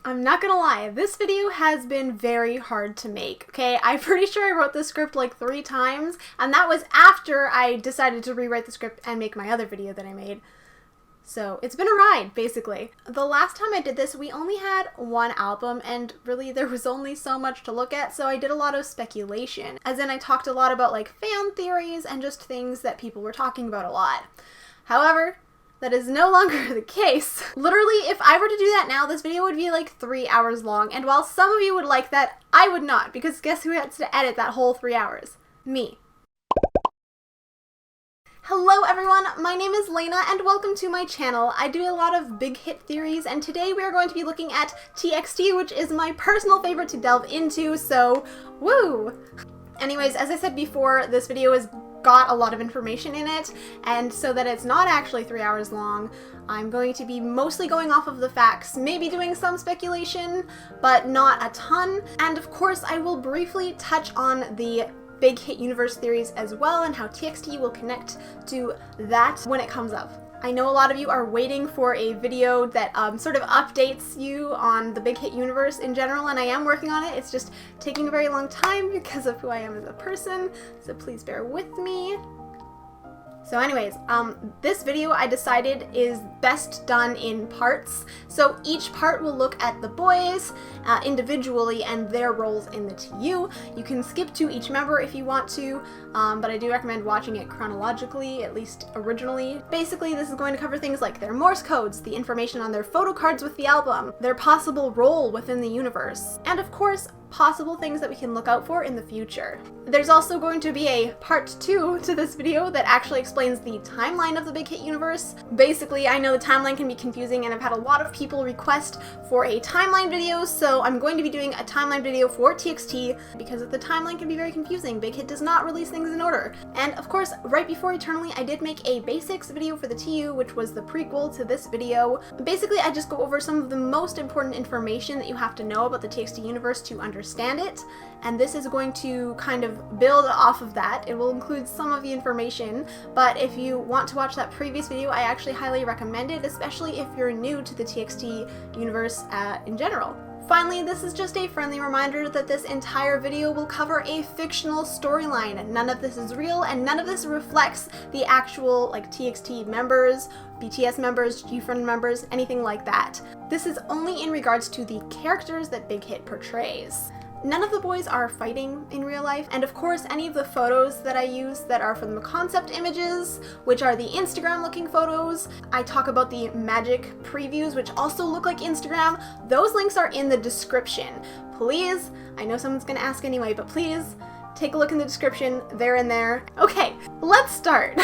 I'm not gonna lie, this video has been very hard to make, okay? I'm pretty sure I wrote the script like 3 times, and that was after I decided to rewrite the script and make my other video that I made. So it's been a ride, basically. The last time I did this, we only had 1 album, and really there was only so much to look at, so I did a lot of speculation. As in, I talked a lot about like fan theories and just things that people were talking about a lot. However, that is no longer the case. Literally, if I were to do that now, this video would be like 3 hours long, and while some of you would like that, I would not, because guess who has to edit that whole 3 hours? Me. Hello everyone, my name is Laina and welcome to my channel. I do a lot of big hit theories, and today we are going to be looking at TXT, which is my personal favorite to delve into, so woo! Anyways, as I said before, this video has got a lot of information in it, and so that it's not actually 3 hours long, I'm going to be mostly going off of the facts, maybe doing some speculation, but not a ton. And of course, I will briefly touch on the big hit universe theories as well and how TXT will connect to that when it comes up. I know a lot of you are waiting for a video that sort of updates you on the big hit universe in general, and I am working on it. It's just taking a very long time because of who I am as a person, so please bear with me. So anyways, this video I decided is best done in parts. So each part will look at the boys individually and their roles in the TU. You can skip to each member if you want to, but I do recommend watching it chronologically, at least originally. Basically, this is going to cover things like their Morse codes, the information on their photo cards with the album, their possible role within the universe, and of course, possible things that we can look out for in the future. There's also going to be a part 2 to this video that actually explains the timeline of the big hit universe. Basically, I know the timeline can be confusing, and I've had a lot of people request for a timeline video, so I'm going to be doing a timeline video for TXT because the timeline can be very confusing. Big Hit does not release things in order. And of course, right before Eternally, I did make a basics video for the TU, which was the prequel to this video. Basically, I just go over some of the most important information that you have to know about the TXT universe to understand it, and this is going to kind of build off of that. It will include some of the information, but if you want to watch that previous video, I actually highly recommend it, especially if you're new to the TXT universe in general. Finally, this is just a friendly reminder that this entire video will cover a fictional storyline. None of this is real, and none of this reflects the actual like TXT members, BTS members, G-Friend members, anything like that. This is only in regards to the characters that Big Hit portrays. None of the boys are fighting in real life, and of course any of the photos that I use that are from the concept images, which are the Instagram looking photos. I talk about the magic previews, which also look like Instagram. Those links are in the description. Please, I know someone's gonna ask anyway, but please take a look in the description. They're in there. Okay, let's start.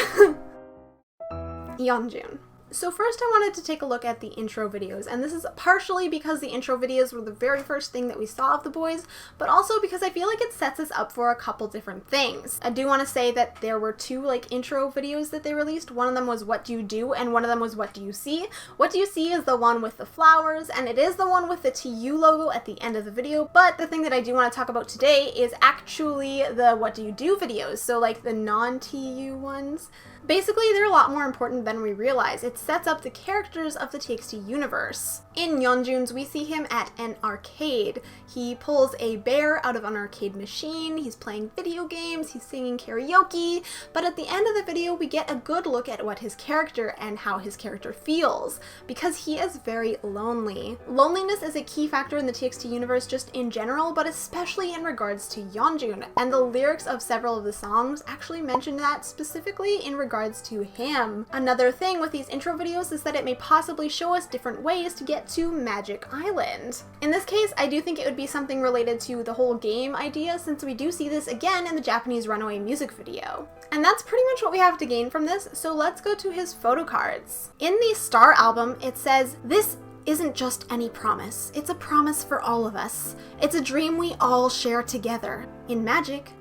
Yeonjun. So first I wanted to take a look at the intro videos, and this is partially because the intro videos were the very first thing that we saw of the boys, but also because I feel like it sets us up for a couple different things. I do want to say that there were 2 like intro videos that they released. One of them was What Do You Do, and one of them was What Do You See. What Do You See is the one with the flowers, and it is the one with the TU logo at the end of the video, but the thing that I do want to talk about today is actually the What Do You Do videos, so like the non-TU ones. Basically, they're a lot more important than we realize. It sets up the characters of the TXT universe. In Yeonjun's, we see him at an arcade. He pulls a bear out of an arcade machine, he's playing video games, he's singing karaoke, but at the end of the video, we get a good look at what his character and how his character feels, because he is very lonely. Loneliness is a key factor in the TXT universe just in general, but especially in regards to Yeonjun, and the lyrics of several of the songs actually mention that specifically in regards to him. Another thing with these intro videos is that it may possibly show us different ways to get to Magic Island. In this case, I do think it would be something related to the whole game idea, since we do see this again in the Japanese Runaway music video. And that's pretty much what we have to gain from this, so let's go to his photo cards. In the Star album, it says, "This isn't just any promise, it's a promise for all of us. It's a dream we all share together. In Magic,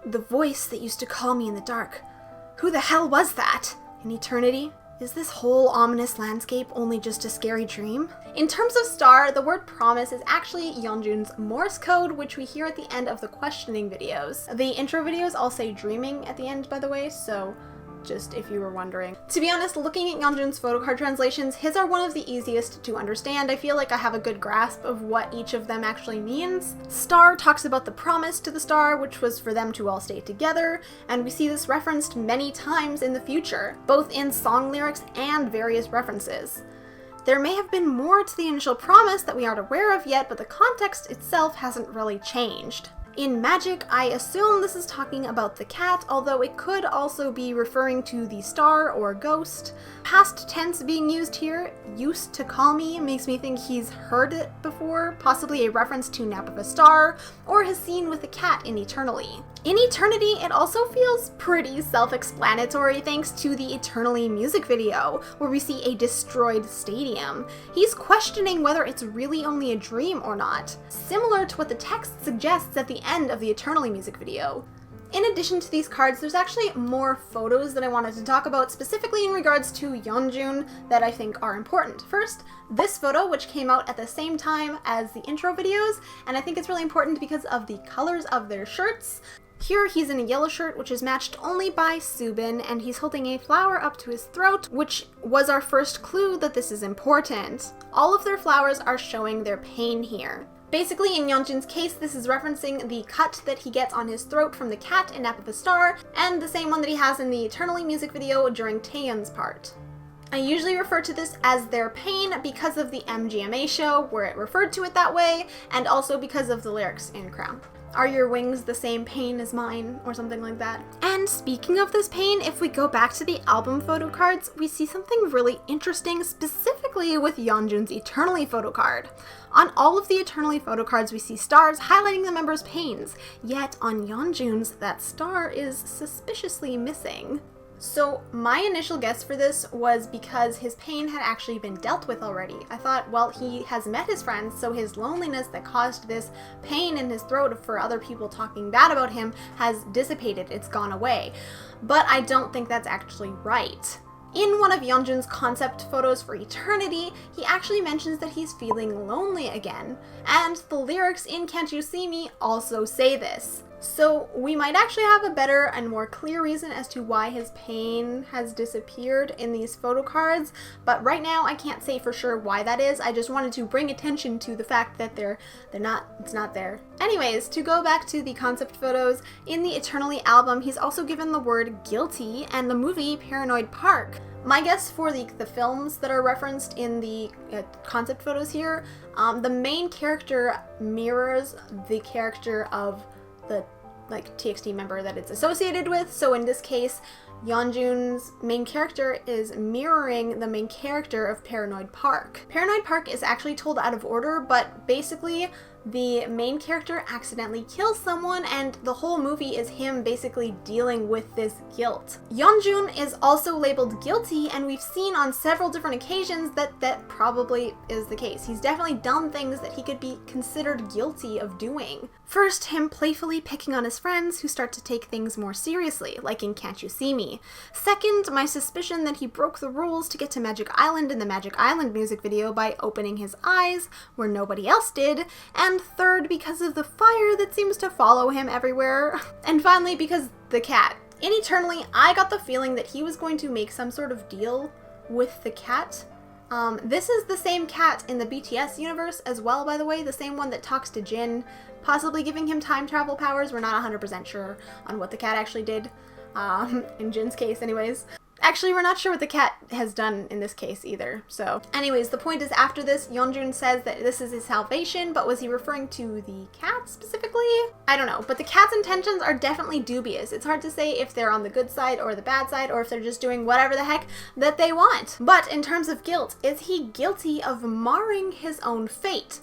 the voice that used to call me in the dark. Who the hell was that? In eternity, is this whole ominous landscape only just a scary dream?" In terms of Star, the word promise is actually Yeonjun's Morse code, which we hear at the end of the questioning videos. The intro videos all say dreaming at the end, by the way, so just if you were wondering. To be honest, looking at Yeonjun's photocard translations, his are one of the easiest to understand. I feel like I have a good grasp of what each of them actually means. Star talks about the promise to the star, which was for them to all stay together, and we see this referenced many times in the future, both in song lyrics and various references. There may have been more to the initial promise that we aren't aware of yet, but the context itself hasn't really changed. In Magic, I assume this is talking about the cat, although it could also be referring to the star or ghost. Past tense being used here, used to call me, makes me think he's heard it before, possibly a reference to Nap of a Star, or his scene with the cat in Eternally. In Eternity, it also feels pretty self-explanatory thanks to the Eternally music video, where we see a destroyed stadium. He's questioning whether it's really only a dream or not, similar to what the text suggests at the end of the Eternally music video. In addition to these cards, there's actually more photos that I wanted to talk about, specifically in regards to Yeonjun, that I think are important. First, this photo, which came out at the same time as the intro videos, and I think it's really important because of the colors of their shirts. Here he's in a yellow shirt, which is matched only by Soobin, and he's holding a flower up to his throat, which was our first clue that this is important. All of their flowers are showing their pain here. Basically, in Yeonjun's case, this is referencing the cut that he gets on his throat from the cat in Nap of a Star, and the same one that he has in the Eternally music video during Taehyun's part. I usually refer to this as their pain because of the MGMA show, where it referred to it that way, and also because of the lyrics in Crown. Are your wings the same pain as mine? Or something like that. And speaking of this pain, if we go back to the album photo cards, we see something really interesting, specifically with Yeonjun's Eternally photo card. On all of the Eternally photo cards, we see stars highlighting the members' pains, yet on Yeonjun's, that star is suspiciously missing. So my initial guess for this was because his pain had actually been dealt with already. I thought, well, he has met his friends, so his loneliness that caused this pain in his throat for other people talking bad about him has dissipated, it's gone away. But I don't think that's actually right. In one of Yeonjun's concept photos for Eternity, he actually mentions that he's feeling lonely again, and the lyrics in Can't You See Me also say this. So we might actually have a better and more clear reason as to why his pain has disappeared in these photo cards, but right now I can't say for sure why that is. I just wanted to bring attention to the fact that it's not there. Anyways, to go back to the concept photos, in the Eternally album, he's also given the word guilty and the movie Paranoid Park. My guess for the films that are referenced in the concept photos here, the main character mirrors the character of the TXT member that it's associated with. So in this case, Yeonjun's main character is mirroring the main character of Paranoid Park. Paranoid Park is actually told out of order, but basically the main character accidentally kills someone, and the whole movie is him basically dealing with this guilt. Yeonjun is also labeled guilty, and we've seen on several different occasions that that probably is the case. He's definitely done things that he could be considered guilty of doing. First, him playfully picking on his friends who start to take things more seriously, like in Can't You See Me. Second, my suspicion that he broke the rules to get to Magic Island in the Magic Island music video by opening his eyes where nobody else did. And third, because of the fire that seems to follow him everywhere. And finally, because the cat. In Eternally, I got the feeling that he was going to make some sort of deal with the cat. This is the same cat in the BTS universe as well, by the way, the same one that talks to Jin, possibly giving him time travel powers. We're not 100% sure on what the cat actually did, in Jin's case anyways. Actually, we're not sure what the cat has done in this case either, so. Anyways, the point is after this, Yeonjun says that this is his salvation, but was he referring to the cat specifically? I don't know, but the cat's intentions are definitely dubious. It's hard to say if they're on the good side or the bad side, or if they're just doing whatever the heck that they want. But in terms of guilt, is he guilty of marring his own fate?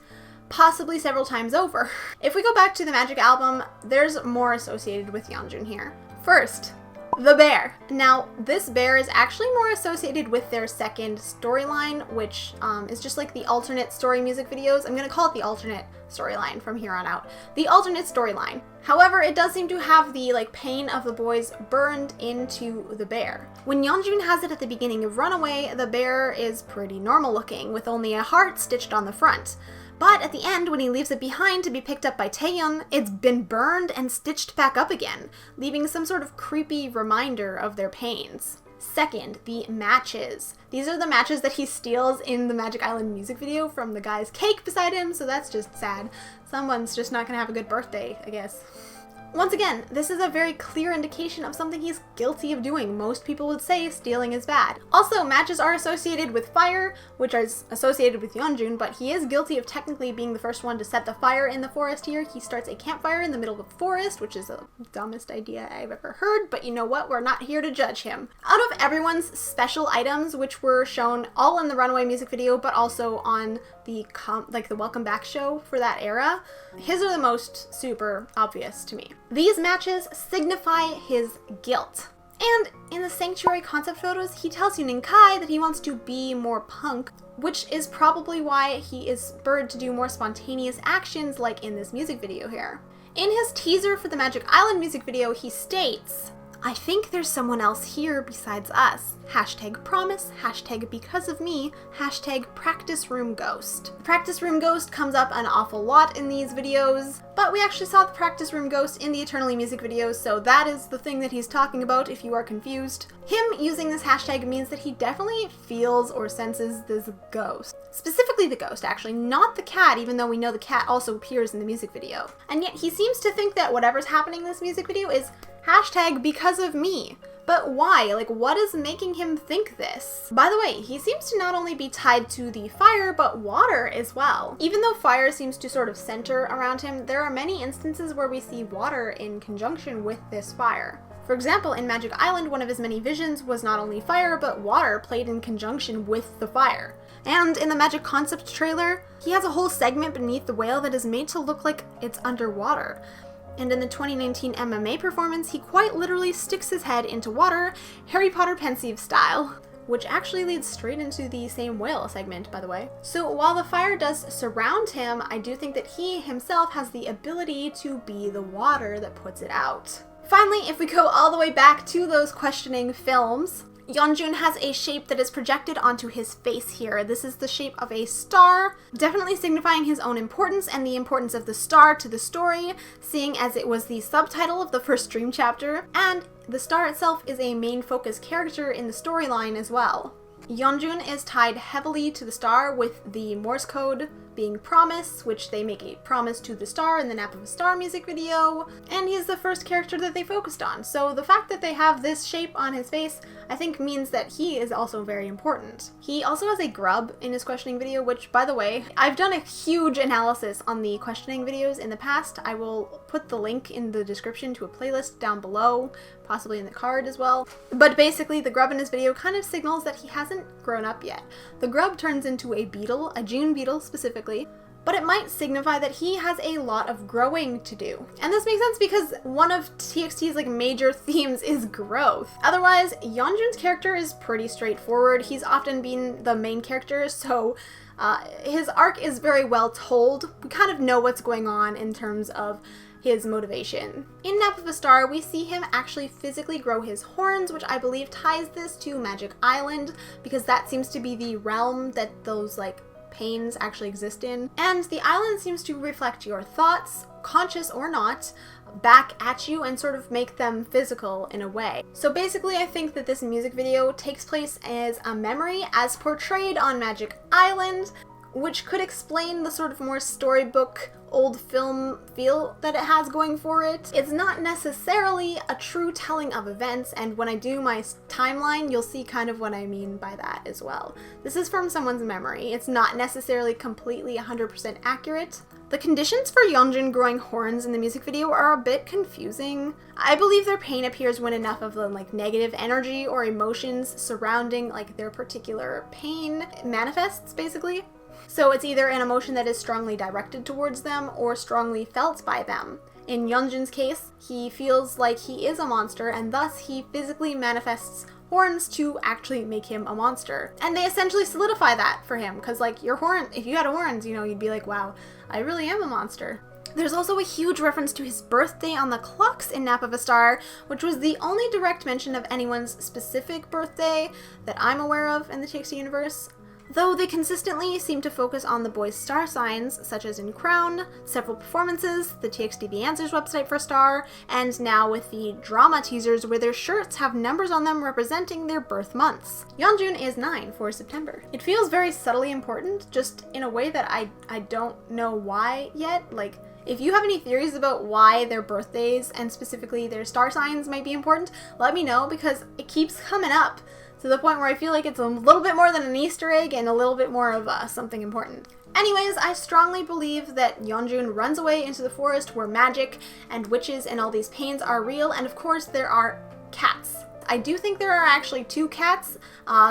Possibly several times over. If we go back to the Magic album, there's more associated with Yeonjun here. First, the bear. Now, this bear is actually more associated with their second storyline, which is just like the alternate story music videos. I'm gonna call it the alternate storyline from here on out. The alternate storyline. However, it does seem to have the pain of the boys burned into the bear. When Yeonjun has it at the beginning of Runaway, the bear is pretty normal looking, with only a heart stitched on the front. But at the end, when he leaves it behind to be picked up by Taehyun, it's been burned and stitched back up again, leaving some sort of creepy reminder of their pains. Second, the matches. These are the matches that he steals in the Magic Island music video from the guy's cake beside him, so that's just sad. Someone's just not gonna have a good birthday, I guess. Once again, this is a very clear indication of something he's guilty of doing. Most people would say stealing is bad. Also, matches are associated with fire, which is associated with Yeonjun, but he is guilty of technically being the first one to set the fire in the forest here. He starts a campfire in the middle of the forest, which is the dumbest idea I've ever heard, but you know what? We're not here to judge him. Out of everyone's special items, which were shown all in the Runaway music video, but also on the Welcome Back show for that era, his are the most super obvious to me. These matches signify his guilt. And in the Sanctuary concept photos, he tells Yunin Kai that he wants to be more punk, which is probably why he is spurred to do more spontaneous actions like in this music video here. In his teaser for the Magic Island music video, he states, "I think there's someone else here besides us. Hashtag promise, hashtag because of me, hashtag practice room ghost." The practice room ghost comes up an awful lot in these videos, but we actually saw the practice room ghost in the Eternally music videos, so that is the thing that he's talking about if you are confused. Him using this hashtag means that he definitely feels or senses this ghost. Specifically the ghost, actually, not the cat, even though we know the cat also appears in the music video. And yet he seems to think that whatever's happening in this music video is hashtag because of me. But why? Like, what is making him think this? By the way, he seems to not only be tied to the fire, but water as well. Even though fire seems to sort of center around him, there are many instances where we see water in conjunction with this fire. For example, in Magic Island, one of his many visions was not only fire, but water played in conjunction with the fire. And in the Magic concept trailer, he has a whole segment beneath the whale that is made to look like it's underwater. And in the 2019 MMA performance, he quite literally sticks his head into water, Harry Potter pensive style. Which actually leads straight into the same whale segment, by the way. So while the fire does surround him, I do think that he himself has the ability to be the water that puts it out. Finally, if we go all the way back to those questioning films, Yeonjun has a shape that is projected onto his face here. This is the shape of a star, definitely signifying his own importance and the importance of the star to the story, seeing as it was the subtitle of the first dream chapter, and the star itself is a main focus character in the storyline as well. Yeonjun is tied heavily to the star, with the Morse code being promise, which they make a promise to the star in the Nap of a Star music video, and he's the first character that they focused on. So the fact that they have this shape on his face, I think means that he is also very important. He also has a grub in his questioning video, which, by the way, I've done a huge analysis on the questioning videos in the past. I will put the link in the description to a playlist down below, possibly in the card as well. But basically, the grub in his video kind of signals that he hasn't grown up yet. The grub turns into a beetle, a June beetle specifically, but it might signify that he has a lot of growing to do. And this makes sense because one of TXT's major themes is growth. Otherwise, Yeonjun's character is pretty straightforward. He's often been the main character, so his arc is very well told. We kind of know what's going on in terms of his motivation. In Nap of a Star, we see him actually physically grow his horns, which I believe ties this to Magic Island, because that seems to be the realm that those pains actually exist in. And the island seems to reflect your thoughts, conscious or not, back at you and sort of make them physical in a way. So basically, I think that this music video takes place as a memory as portrayed on Magic Island, which could explain the sort of more storybook, old film feel that it has going for it. It's not necessarily a true telling of events, and when I do my timeline, you'll see kind of what I mean by that as well. This is from someone's memory. It's not necessarily completely 100% accurate. The conditions for Yeonjun growing horns in the music video are a bit confusing. I believe their pain appears when enough of the negative energy or emotions surrounding their particular pain manifests, basically. So it's either an emotion that is strongly directed towards them or strongly felt by them. In Yeonjun's case, he feels like he is a monster, and thus he physically manifests horns to actually make him a monster. And they essentially solidify that for him, because your horn, if you had horns, you'd be like, wow, I really am a monster. There's also a huge reference to his birthday on the clocks in Nap of a Star, which was the only direct mention of anyone's specific birthday that I'm aware of in the TXT universe. though they consistently seem to focus on the boys' star signs, such as in Crown, several performances, the TXT The Answers website for Star, and now with the drama teasers where their shirts have numbers on them representing their birth months. Yeonjun is 9 for September. It feels very subtly important, just in a way that I don't know why yet. Like, if you have any theories about why their birthdays and specifically their star signs might be important, let me know, because it keeps coming up to the point where I feel like it's a little bit more than an Easter egg and a little bit more of something important. Anyways, I strongly believe that Yeonjun runs away into the forest where magic and witches and all these pains are real, and of course there are cats. I do think there are actually 2 cats.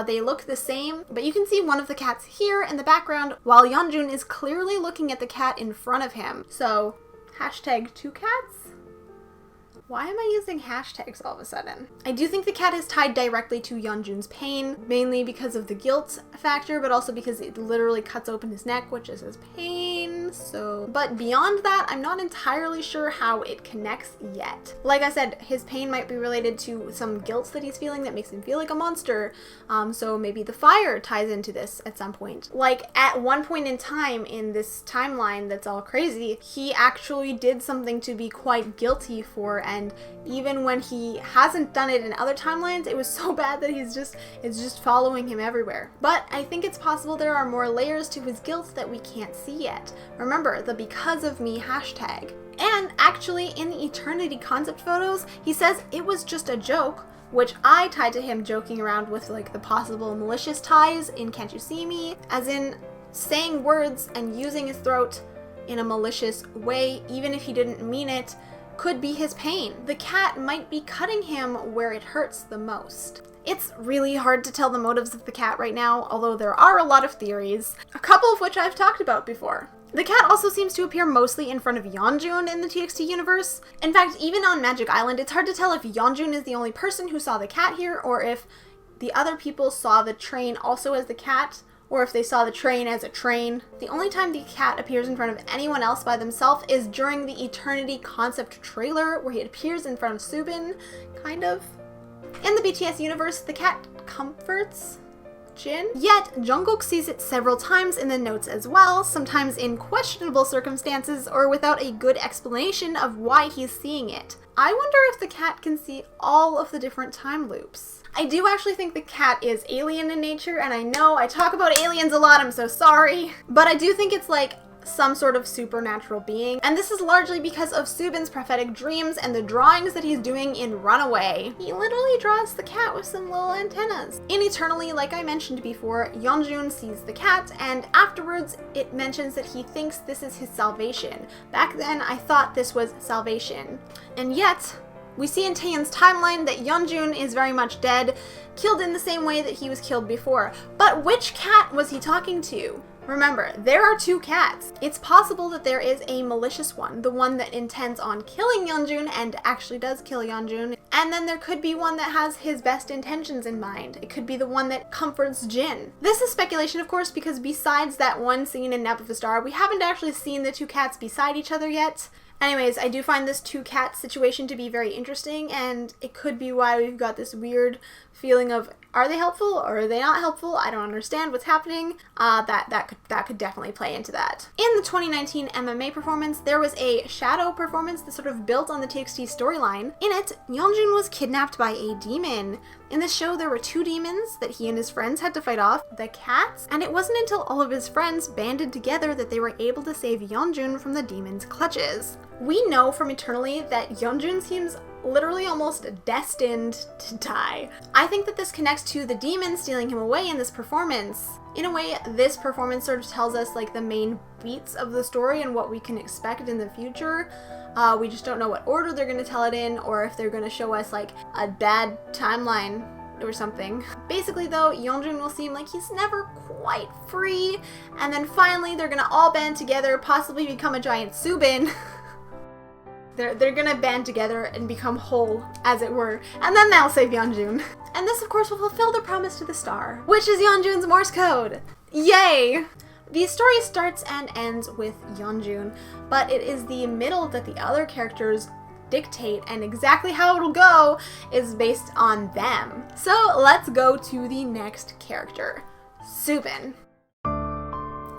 They look the same, but you can see one of the cats here in the background while Yeonjun is clearly looking at the cat in front of him. So, hashtag 2 cats? Why am I using hashtags all of a sudden? I do think the cat is tied directly to Yeonjun's pain, mainly because of the guilt factor, but also because it literally cuts open his neck, which is his pain, so... But beyond that, I'm not entirely sure how it connects yet. Like I said, his pain might be related to some guilt that he's feeling that makes him feel like a monster, so maybe the fire ties into this at some point. Like, at one point in time in this timeline that's all crazy, he actually did something to be quite guilty for, and even when he hasn't done it in other timelines, it was so bad that it's just following him everywhere. But I think it's possible there are more layers to his guilt that we can't see yet. Remember, the because of me hashtag. And actually, in the Eternity concept photos, he says it was just a joke, which I tied to him joking around with like the possible malicious ties in Can't You See Me, as in saying words and using his throat in a malicious way, even if he didn't mean it, could be his pain. The cat might be cutting him where it hurts the most. It's really hard to tell the motives of the cat right now, although there are a lot of theories, a couple of which I've talked about before. The cat also seems to appear mostly in front of Yeonjun in the TXT universe. In fact, even on Magic Island, it's hard to tell if Yeonjun is the only person who saw the cat here, or if the other people saw the train also as the cat, or if they saw the train as a train. The only time the cat appears in front of anyone else by themselves is during the Eternity concept trailer, where he appears in front of Soobin, kind of. In the BTS universe, the cat comforts Jin, yet Jungkook sees it several times in the notes as well, sometimes in questionable circumstances or without a good explanation of why he's seeing it. I wonder if the cat can see all of the different time loops. I do actually think the cat is alien in nature, and I know I talk about aliens a lot, I'm so sorry, but I do think it's like some sort of supernatural being, and this is largely because of Soobin's prophetic dreams and the drawings that he's doing in Runaway. He literally draws the cat with some little antennas. In Eternally, like I mentioned before, Yeonjun sees the cat, and afterwards it mentions that he thinks this is his salvation. Back then, I thought this was salvation. And yet, we see in Taehyun's timeline that Yeonjun is very much dead, killed in the same way that he was killed before. But which cat was he talking to? Remember, there are 2 cats. It's possible that there is a malicious one, the one that intends on killing Yeonjun and actually does kill Yeonjun, and then there could be one that has his best intentions in mind. It could be the one that comforts Jin. This is speculation, of course, because besides that one scene in Nap of a Star, we haven't actually seen the 2 cats beside each other yet. Anyways, I do find this 2 cat situation to be very interesting, and it could be why we've got this weird feeling of, are they helpful or are they not helpful? I don't understand what's happening. That could definitely play into that. In the 2019 MMA performance, there was a shadow performance that sort of built on the TXT storyline. In it, Yeonjun was kidnapped by a demon. In this show, there were 2 demons that he and his friends had to fight off, the cats, and it wasn't until all of his friends banded together that they were able to save Yeonjun from the demon's clutches. We know from Eternally that Yeonjun seems literally almost destined to die. I think that this connects to the demon stealing him away in this performance. In a way, this performance sort of tells us like the main beats of the story and what we can expect in the future. We just don't know what order they're going to tell it in, or if they're going to show us like a bad timeline or something. Basically though, Yeonjun will seem like he's never quite free, and then finally they're going to all band together, possibly become a giant Soobin. They're gonna band together and become whole, as it were, and then they'll save Yeonjun. And this, of course, will fulfill the promise to the star, which is Yeonjun's Morse code. Yay! The story starts and ends with Yeonjun, but it is the middle that the other characters dictate, and exactly how it'll go is based on them. So let's go to the next character, Soobin.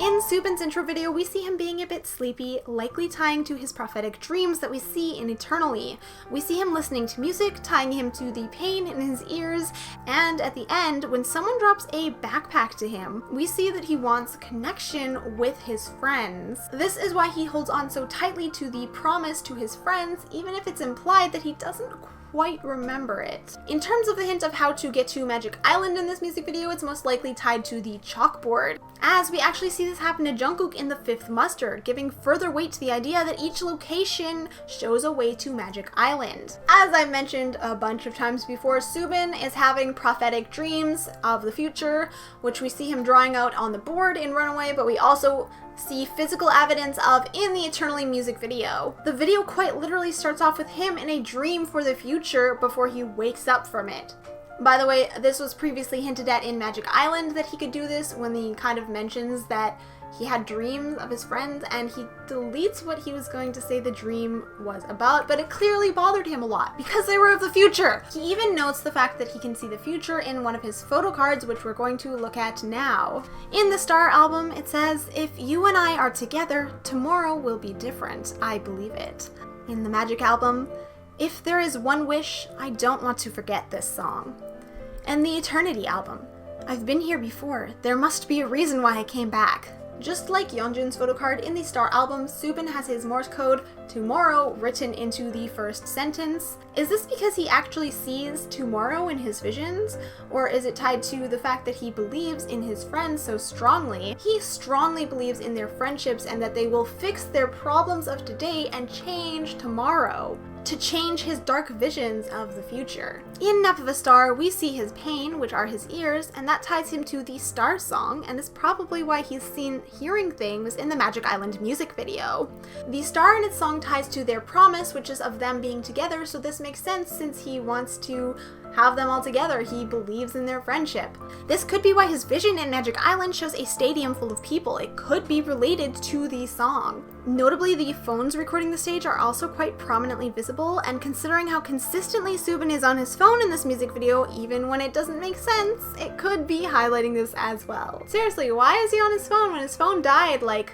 In Soobin's intro video, we see him being a bit sleepy, likely tying to his prophetic dreams that we see in Eternally. We see him listening to music, tying him to the pain in his ears, and at the end, when someone drops a backpack to him, we see that he wants connection with his friends. This is why he holds on so tightly to the promise to his friends, even if it's implied that he doesn't quite remember it. In terms of the hint of how to get to Magic Island in this music video, it's most likely tied to the chalkboard, as we actually see this happen to Jungkook in the Fifth Mustard, giving further weight to the idea that each location shows a way to Magic Island. As I've mentioned a bunch of times before, Soobin is having prophetic dreams of the future, which we see him drawing out on the board in Runaway, but we also see physical evidence of in the Eternally music video. The video quite literally starts off with him in a dream for the future before he wakes up from it. By the way, this was previously hinted at in Magic Island that he could do this when he kind of mentions that he had dreams of his friends, and he deletes what he was going to say the dream was about, but it clearly bothered him a lot because they were of the future. He even notes the fact that he can see the future in one of his photo cards, which we're going to look at now. In the Star album, it says, "If you and I are together, tomorrow will be different. I believe it." In the Magic album, "If there is one wish, I don't want to forget this song." And the Eternity album, "I've been here before. There must be a reason why I came back." Just like Yeonjun's photo card in the Star album, Soobin has his Morse code "tomorrow" written into the first sentence. Is this because he actually sees tomorrow in his visions? Or is it tied to the fact that he believes in his friends so strongly? He strongly believes in their friendships and that they will fix their problems of today and change tomorrow, to change his dark visions of the future. In Nap of a Star, we see his pain, which are his ears, and that ties him to the Star song, and is probably why he's seen hearing things in the Magic Island music video. The star in its song ties to their promise, which is of them being together, so this makes sense since he wants to have them all together. He believes in their friendship. This could be why his vision in Magic Island shows a stadium full of people. It could be related to the song. Notably, the phones recording the stage are also quite prominently visible, and considering how consistently Soobin is on his phone in this music video, even when it doesn't make sense, it could be highlighting this as well. Seriously, why is he on his phone when his phone died like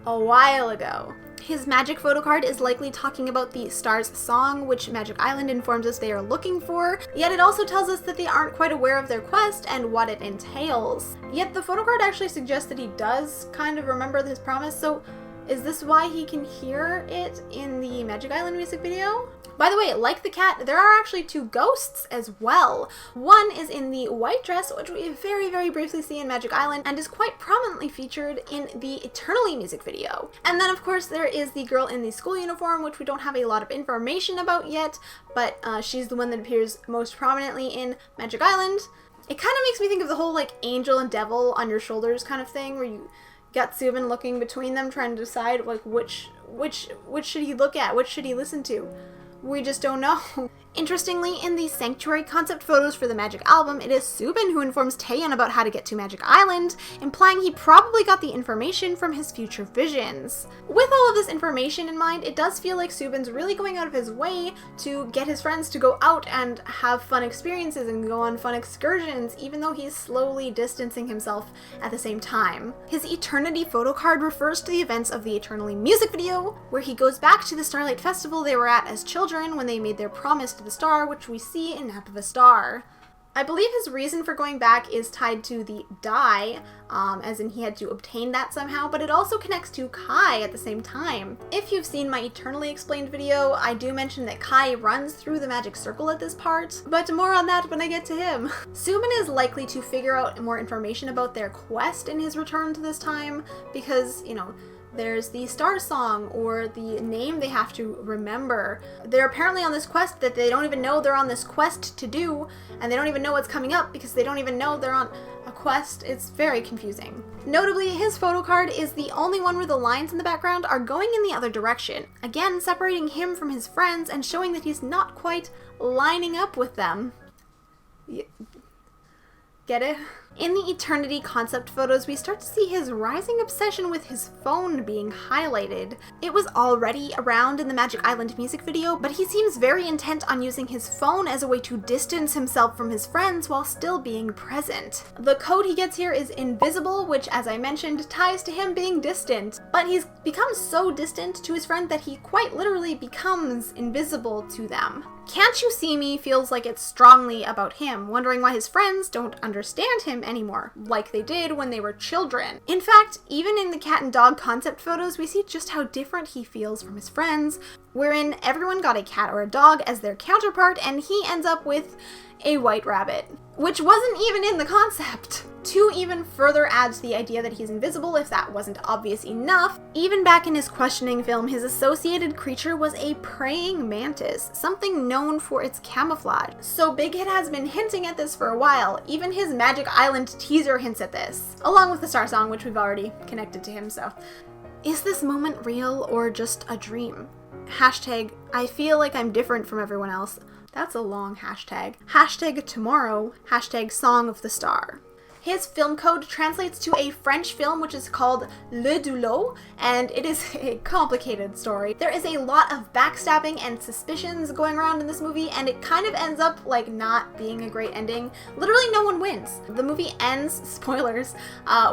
a while ago? His magic photo card is likely talking about the Stars song, which Magic Island informs us they are looking for, yet it also tells us that they aren't quite aware of their quest and what it entails. Yet the photo card actually suggests that he does kind of remember his promise, so is this why he can hear it in the Magic Island music video? By the way, like the cat, there are actually two ghosts as well. One is in the white dress, which we very briefly see in Magic Island, and is quite prominently featured in the Eternally music video. And then of course there is the girl in the school uniform, which we don't have a lot of information about yet, but she's the one that appears most prominently in Magic Island. It kind of makes me think of the whole like angel and devil on your shoulders kind of thing, where you got Soobin looking between them trying to decide like which should he look at, which should he listen to. We just don't know. Interestingly, in the Sanctuary concept photos for the Magic album, it is Soobin who informs Taehyun about how to get to Magic Island, implying he probably got the information from his future visions. With all of this information in mind, it does feel like Soobin's really going out of his way to get his friends to go out and have fun experiences and go on fun excursions, even though he's slowly distancing himself at the same time. His Eternity photo card refers to the events of the Eternally music video, where he goes back to the Starlight Festival they were at as children when they made their promise to the star, which we see in Nap of a Star. I believe his reason for going back is tied to the die, as in he had to obtain that somehow, but it also connects to Kai at the same time. If you've seen my Eternally Explained video, I do mention that Kai runs through the magic circle at this part, but more on that when I get to him. Soobin is likely to figure out more information about their quest in his return to this time, because, you know, there's the Star song, or the name they have to remember. They're apparently on this quest that they don't even know they're on this quest to do, and they don't even know what's coming up because they don't even know they're on a quest. It's very confusing. Notably, his photo card is the only one where the lines in the background are going in the other direction, again separating him from his friends and showing that he's not quite lining up with them. Get it? In the Eternity concept photos, we start to see his rising obsession with his phone being highlighted. It was already around in the Magic Island music video, but he seems very intent on using his phone as a way to distance himself from his friends while still being present. The code he gets here is invisible, which, as I mentioned, ties to him being distant. But he's become so distant to his friend that he quite literally becomes invisible to them. Can't You See Me feels like it's strongly about him, wondering why his friends don't understand him anymore, like they did when they were children. In fact, even in the cat and dog concept photos, we see just how different he feels from his friends, wherein everyone got a cat or a dog as their counterpart, and he ends up with a white rabbit, which wasn't even in the concept. To even further add to the idea that he's invisible, if that wasn't obvious enough, even back in his questioning film, his associated creature was a praying mantis, something known for its camouflage. So Big Hit has been hinting at this for a while. Even his Magic Island teaser hints at this, along with the Star Song, which we've already connected to him, so. Is this moment real or just a dream? Hashtag, I feel like I'm different from everyone else. That's a long hashtag. Hashtag tomorrow, hashtag Song of the Star. His film code translates to a French film which is called Le Doulot, and it is a complicated story. There is a lot of backstabbing and suspicions going around in this movie, and it kind of ends up like not being a great ending. Literally no one wins. The movie ends, spoilers,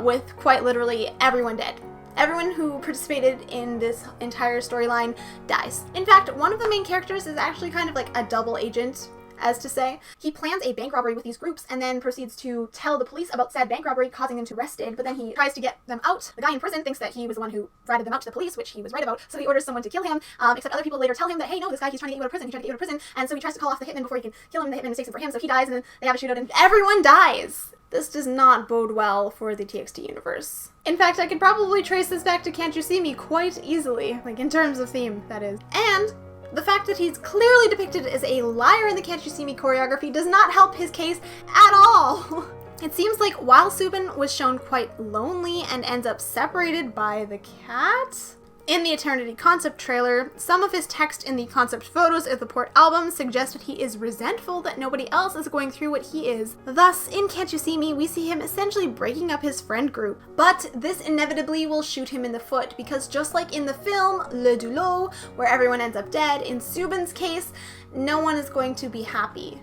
with quite literally everyone dead. Everyone who participated in this entire storyline dies. In fact, one of the main characters is actually kind of like a double agent, as to say. He plans a bank robbery with these groups and then proceeds to tell the police about said bank robbery, causing them to be arrested, but then he tries to get them out. The guy in prison thinks that he was the one who ratted them out to the police, which he was right about, so he orders someone to kill him, except other people later tell him that, hey, no, this guy, he's trying to get you out of prison, and so he tries to call off the hitman before he can kill him. The hitman mistakes him for him, so he dies, and then they have a shootout, and everyone dies! This does not bode well for the TXT universe. In fact, I could probably trace this back to Can't You See Me quite easily, like in terms of theme, that is. And the fact that he's clearly depicted as a liar in the Can't You See Me choreography does not help his case at all. It seems like while Soobin was shown quite lonely and ends up separated by the cat, in the Eternity concept trailer, some of his text in the concept photos of the Port album suggested he is resentful that nobody else is going through what he is. Thus, in Can't You See Me, we see him essentially breaking up his friend group. But this inevitably will shoot him in the foot, because just like in the film Le Doulot, where everyone ends up dead, in Soobin's case, no one is going to be happy.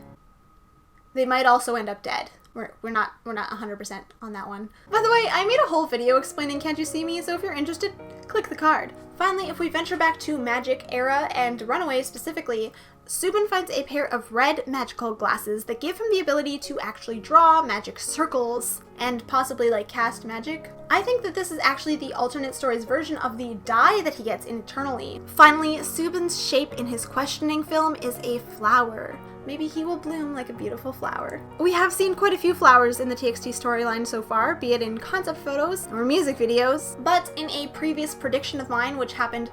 They might also end up dead. We're not 100% on that one. By the way, I made a whole video explaining Can't You See Me, so if you're interested, click the card. Finally, if we venture back to Magic Era and Runaway specifically, Soobin finds a pair of red magical glasses that give him the ability to actually draw magic circles and possibly like cast magic. I think that this is actually the alternate story's version of the die that he gets internally. Finally, Soobin's shape in his questioning film is a flower. Maybe he will bloom like a beautiful flower. We have seen quite a few flowers in the TXT storyline so far, be it in concept photos or music videos, but in a previous prediction of mine, which happened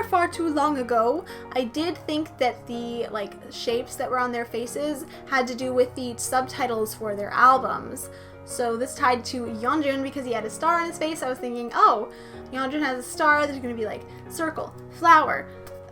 far too long ago, I did think that the shapes that were on their faces had to do with the subtitles for their albums. So this tied to Yeonjun because he had a star on his face. I was thinking, oh, Yeonjun has a star, there's gonna be like circle, flower,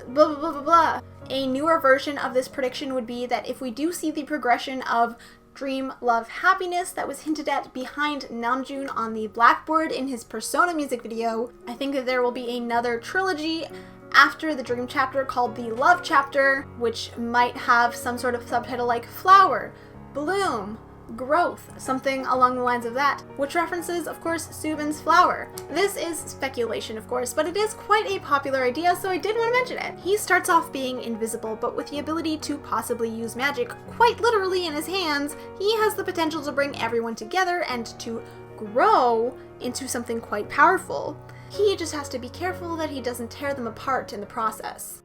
blah blah blah blah blah. A newer version of this prediction would be that if we do see the progression of Dream, Love, Happiness that was hinted at behind Namjoon on the blackboard in his Persona music video, I think that there will be another trilogy after the Dream chapter called the Love chapter, which might have some sort of subtitle like Flower, Bloom, Growth, something along the lines of that, which references, of course, Soobin's flower. This is speculation, of course, but it is quite a popular idea, so I did want to mention it. He starts off being invisible, but with the ability to possibly use magic quite literally in his hands, he has the potential to bring everyone together and to grow into something quite powerful. He just has to be careful that he doesn't tear them apart in the process.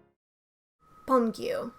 Beomgyu.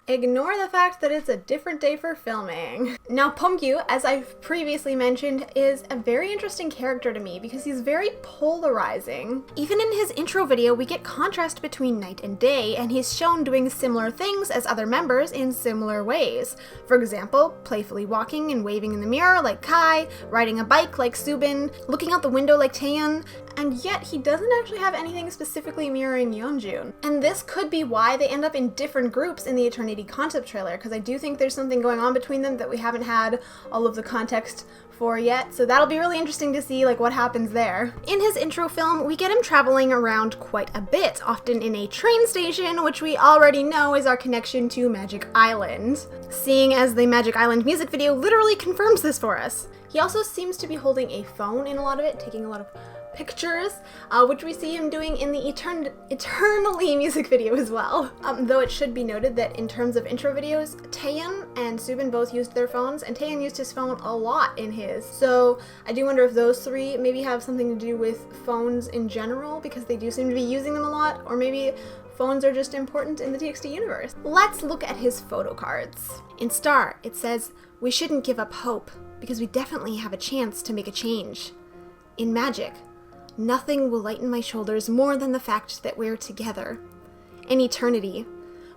Ignore the fact that it's a different day for filming. Now, Beomgyu, as I've previously mentioned, is a very interesting character to me because he's very polarizing. Even in his intro video, we get contrast between night and day, and he's shown doing similar things as other members in similar ways. For example, playfully walking and waving in the mirror like Kai, riding a bike like Soobin, looking out the window like Taehyun, and yet he doesn't actually have anything specifically mirroring Yeonjun. And this could be why they end up in different groups in the Eternity concept trailer, because I do think there's something going on between them that we haven't had all of the context for yet, so that'll be really interesting to see like what happens there. In his intro film, we get him traveling around quite a bit, often in a train station, which we already know is our connection to Magic Island, seeing as the Magic Island music video literally confirms this for us. He also seems to be holding a phone in a lot of it, taking a lot of pictures, which we see him doing in the Eternally music video as well. Though it should be noted that in terms of intro videos, Taehyun and Soobin both used their phones, and Taehyun used his phone a lot in his. So I do wonder if those three maybe have something to do with phones in general, because they do seem to be using them a lot, or maybe phones are just important in the TXT universe. Let's look at his photo cards. In Star, it says, "We shouldn't give up hope, because we definitely have a chance to make a change." In Magic, "Nothing will lighten my shoulders more than the fact that we're together." In Eternity,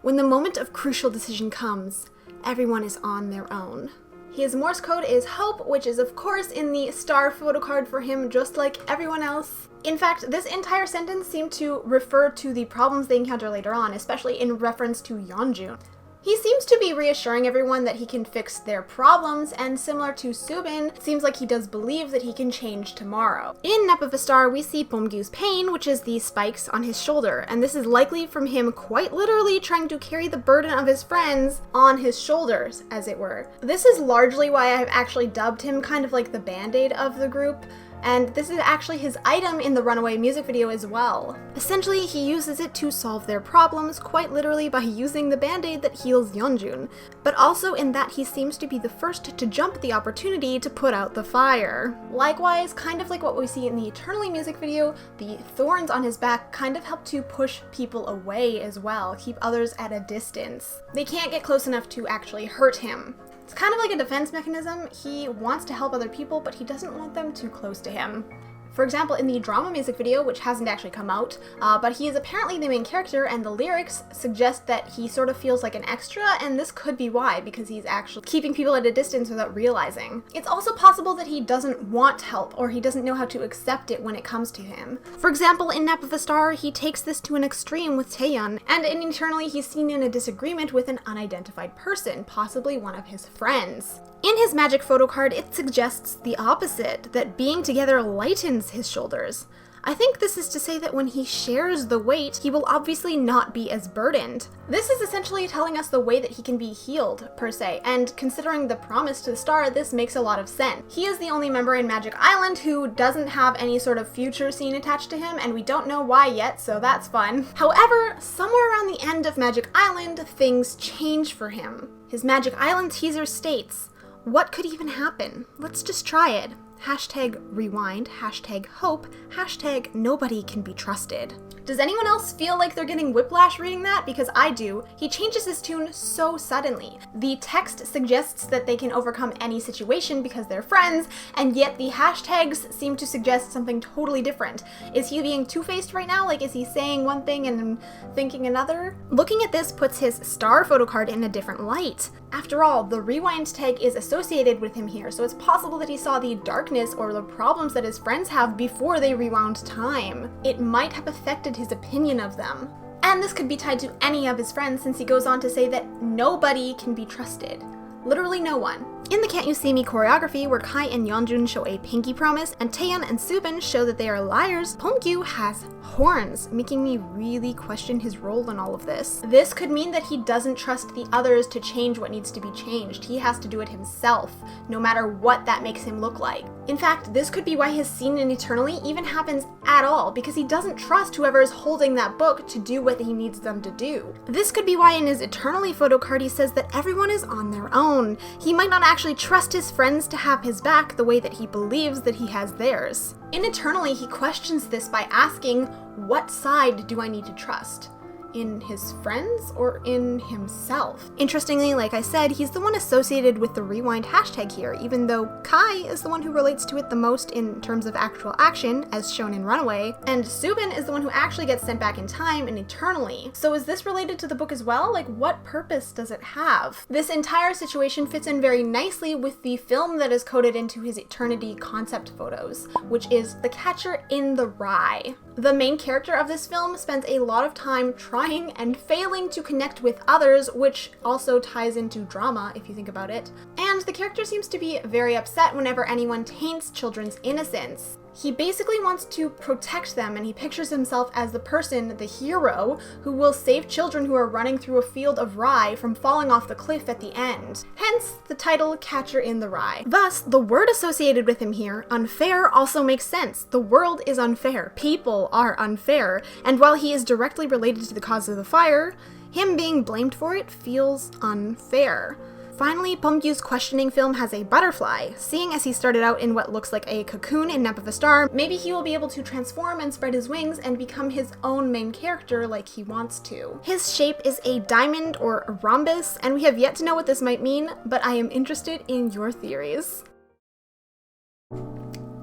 "When the moment of crucial decision comes, everyone is on their own." His Morse code is hope, which is of course in the Star photo card for him, just like everyone else. In fact, this entire sentence seemed to refer to the problems they encounter later on, especially in reference to Yeonjun. He seems to be reassuring everyone that he can fix their problems, and similar to Soobin, seems like he does believe that he can change tomorrow. In Nap of a Star, we see Beomgyu's pain, which is the spikes on his shoulder, and this is likely from him quite literally trying to carry the burden of his friends on his shoulders, as it were. This is largely why I've actually dubbed him kind of like the Band-Aid of the group, and this is actually his item in the Runaway music video as well. Essentially, he uses it to solve their problems, quite literally by using the Band-Aid that heals Yeonjun, but also in that he seems to be the first to jump at the opportunity to put out the fire. Likewise, kind of like what we see in the Eternally music video, the thorns on his back kind of help to push people away as well, keep others at a distance. They can't get close enough to actually hurt him. It's kind of like a defense mechanism. He wants to help other people, but he doesn't want them too close to him. For example, in the drama music video, which hasn't actually come out, but he is apparently the main character, and the lyrics suggest that he sort of feels like an extra, and this could be why, because he's actually keeping people at a distance without realizing. It's also possible that he doesn't want help, or he doesn't know how to accept it when it comes to him. For example, in Nap of a Star, he takes this to an extreme with Taehyun, and in Eternally, he's seen in a disagreement with an unidentified person, possibly one of his friends. In his magic photo card, it suggests the opposite, that being together lightens his shoulders. I think this is to say that when he shares the weight, he will obviously not be as burdened. This is essentially telling us the way that he can be healed, per se, and considering the promise to the Star, this makes a lot of sense. He is the only member in Magic Island who doesn't have any sort of future scene attached to him, and we don't know why yet, so that's fun. However, somewhere around the end of Magic Island, things change for him. His Magic Island teaser states, "What could even happen? Let's just try it. Hashtag rewind, hashtag hope, hashtag nobody can be trusted." Does anyone else feel like they're getting whiplash reading that? Because I do. He changes his tune so suddenly. The text suggests that they can overcome any situation because they're friends, and yet the hashtags seem to suggest something totally different. Is he being two-faced right now? Like, is he saying one thing and thinking another? Looking at this puts his Star photo card in a different light. After all, the rewind tag is associated with him here, so it's possible that he saw the darkness or the problems that his friends have before they rewound time. It might have affected his opinion of them. And this could be tied to any of his friends, since he goes on to say that nobody can be trusted. Literally no one. In the Can't You See Me choreography, where Kai and Yeonjun show a pinky promise, and Taehyun and Soobin show that they are liars, Beomgyu has horns, making me really question his role in all of this. This could mean that he doesn't trust the others to change what needs to be changed. He has to do it himself, no matter what that makes him look like. In fact, this could be why his scene in Eternally even happens at all, because he doesn't trust whoever is holding that book to do what he needs them to do. This could be why in his Eternally photo card he says that everyone is on their own. He might not actually trust his friends to have his back the way that he believes that he has theirs. In Eternally, he questions this by asking, what side do I need to trust? in his friends or in himself. Interestingly, like I said, he's the one associated with the rewind hashtag here, even though Kai is the one who relates to it the most in terms of actual action, as shown in Runaway, and Soobin is the one who actually gets sent back in time and eternally. So is this related to the book as well? Like, what purpose does it have? This entire situation fits in very nicely with the film that is coded into his Eternity concept photos, which is The Catcher in the Rye. The main character of this film spends a lot of time trying and failing to connect with others, which also ties into drama if you think about it. And the character seems to be very upset whenever anyone taints children's innocence. He basically wants to protect them, and he pictures himself as the person, the hero, who will save children who are running through a field of rye from falling off the cliff at the end. Hence, the title Catcher in the Rye. Thus, the word associated with him here, unfair, also makes sense. The world is unfair. People are unfair. And while he is directly related to the cause of the fire, him being blamed for it feels unfair. Finally, Beomgyu's questioning film has a butterfly. Seeing as he started out in what looks like a cocoon in Nap of a Star, maybe he will be able to transform and spread his wings and become his own main character like he wants to. His shape is a diamond or a rhombus, and we have yet to know what this might mean, but I am interested in your theories.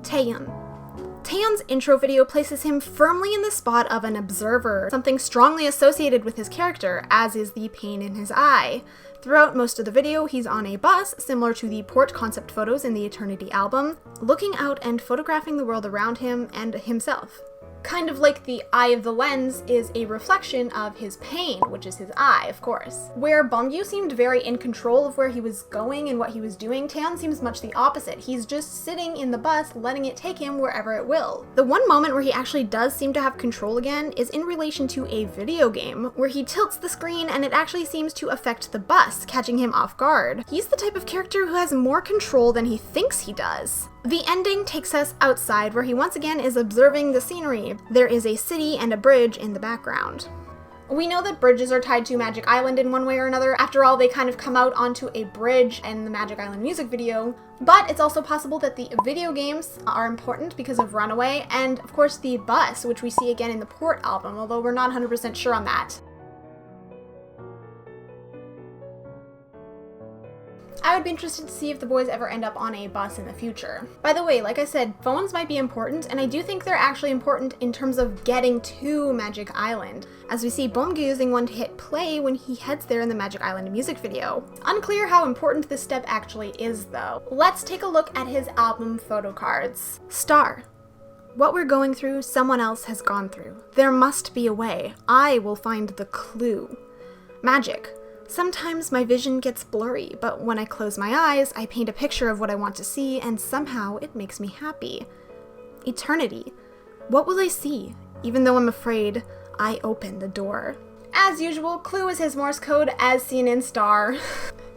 Taehyun. Taehyun's intro video places him firmly in the spot of an observer, something strongly associated with his character, as is the pain in his eye. Throughout most of the video, he's on a bus, similar to the port concept photos in the Eternity album, looking out and photographing the world around him and himself. Kind of like the eye of the lens is a reflection of his pain, which is his eye, of course. Where Beomgyu seemed very in control of where he was going and what he was doing, Taehyun seems much the opposite. He's just sitting in the bus, letting it take him wherever it will. The one moment where he actually does seem to have control again is in relation to a video game, where he tilts the screen and it actually seems to affect the bus, catching him off guard. He's the type of character who has more control than he thinks he does. The ending takes us outside, where he once again is observing the scenery. There is a city and a bridge in the background. We know that bridges are tied to Magic Island in one way or another. After all, they kind of come out onto a bridge in the Magic Island music video. But it's also possible that the video games are important because of Runaway, and of course the bus, which we see again in the Port album, although we're not 100% sure on that. I would be interested to see if the boys ever end up on a bus in the future. By the way, like I said, phones might be important, and I do think they're actually important in terms of getting to Magic Island, as we see Beomgyu using one to hit play when he heads there in the Magic Island music video. Unclear how important this step actually is, though. Let's take a look at his album photo cards. Star. What we're going through, someone else has gone through. There must be a way. I will find the clue. Magic. Sometimes my vision gets blurry, but when I close my eyes, I paint a picture of what I want to see, and somehow it makes me happy. Eternity. What will I see? Even though I'm afraid, I open the door. As usual, clue is his Morse code as seen in Star.